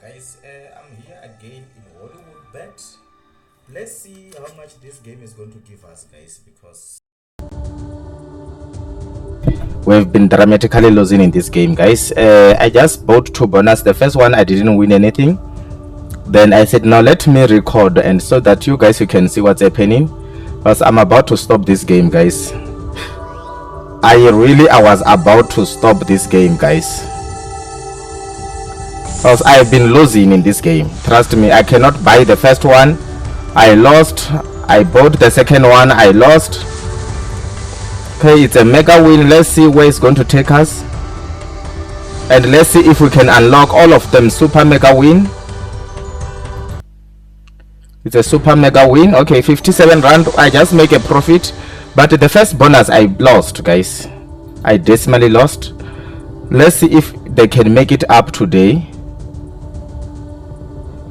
Guys, I'm here again in HollywoodBet. Let's see how much this game is going to give us, guys, because we've been dramatically losing in this game, guys. I just bought 2 bonus. The first one I didn't win anything. Then I said, now let me record, and so that you guys, you can see what's happening, because I'm about to stop this game, guys. I was about to stop this game, guys, because I've been losing in this game. Trust me, I cannot buy the first one. I lost. I bought the second one. I lost. Okay, it's a mega win. Let's see where it's going to take us, and let's see if we can unlock all of them. Super mega win. It's a super mega win. Okay, 57 rand. I just make a profit, but the first bonus I lost, guys. I decimally lost. Let's see if they can make it up today.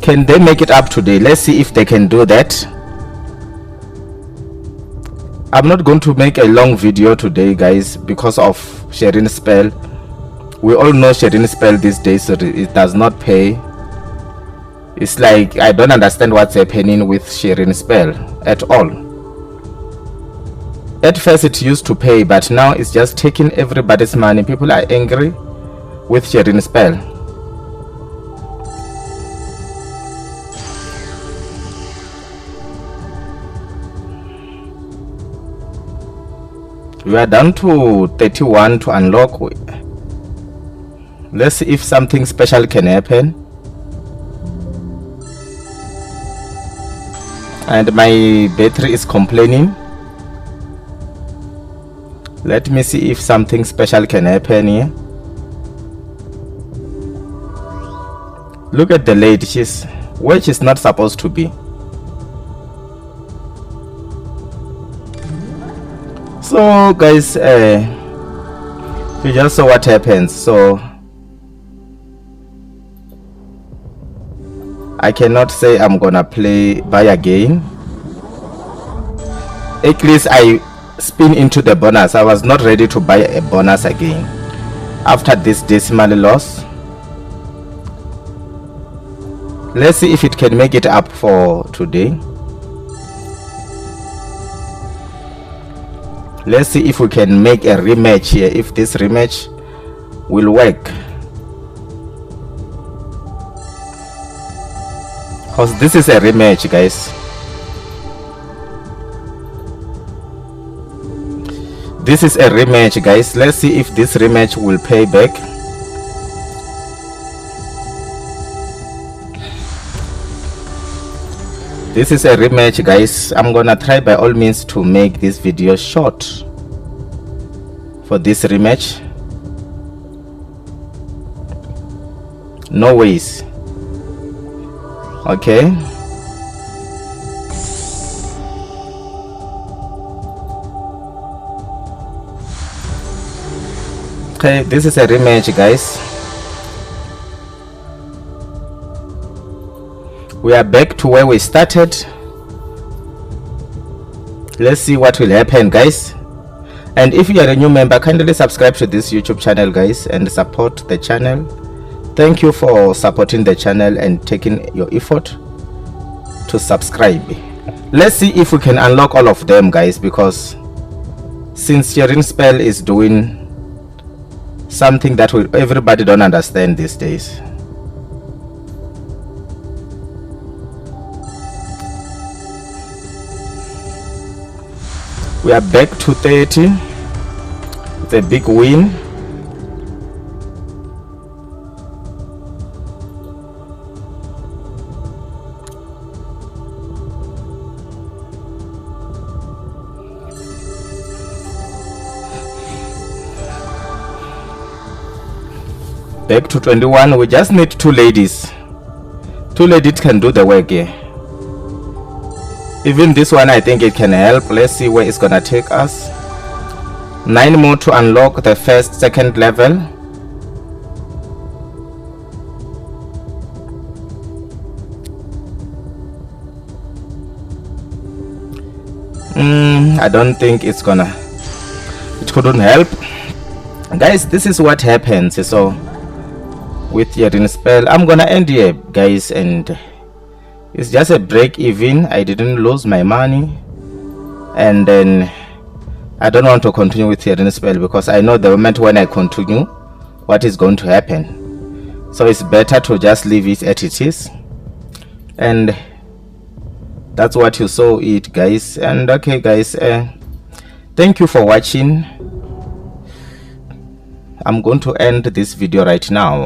Can they make it up today? Let's see if they can do that. I'm not going to make a long video today, guys, because of sharing spell. We all know sharing spell these days, so it does not pay. It's like I don't understand what's happening with sharing spell at all. At first it used to pay, but now it's just taking everybody's money. People are angry with sharing spell. We are down to 31 to unlock. Let's see if something special can happen. And my battery is complaining. Let me see if something special can happen here. Look at the lady, she's where she's not supposed to be. So guys, you just saw what happens. So I cannot say I'm gonna buy again. At least I spin into the bonus. I was not ready to buy a bonus again after this decimal loss. Let's see if it can make it up for today. Let's see if we can make a rematch here, if this rematch will work, because this is a rematch, guys. This is a rematch, guys. Let's see if this rematch will pay back. This is a rematch, guys. I'm gonna try by all means to make this video short for this rematch. No ways. Okay. Okay, this is a rematch, guys. We are back to where we started. Let's see what will happen, guys. And if you are a new member, kindly subscribe to this YouTube channel, guys, and support the channel. Thank you for supporting the channel and taking your effort to subscribe. Let's see if we can unlock all of them, guys, because since sharing spell is doing something that everybody don't understand these days. We are back to 30. It's a big win. Back to 21. We just need 2 ladies. 2 ladies can do the work here. Even this one, I think it can help. Let's see where it's gonna take us. 9 more to unlock the second level. I don't think it's gonna, it couldn't help, guys. This is what happens. So with your spell. I'm gonna end here, guys, and it's just a break even. I didn't lose my money, and then I don't want to continue with your spell because I know the moment when I continue what is going to happen. So it's better to just leave it as it is, and that's what you saw it, guys. And okay, guys, thank you for watching. I'm going to end this video right now.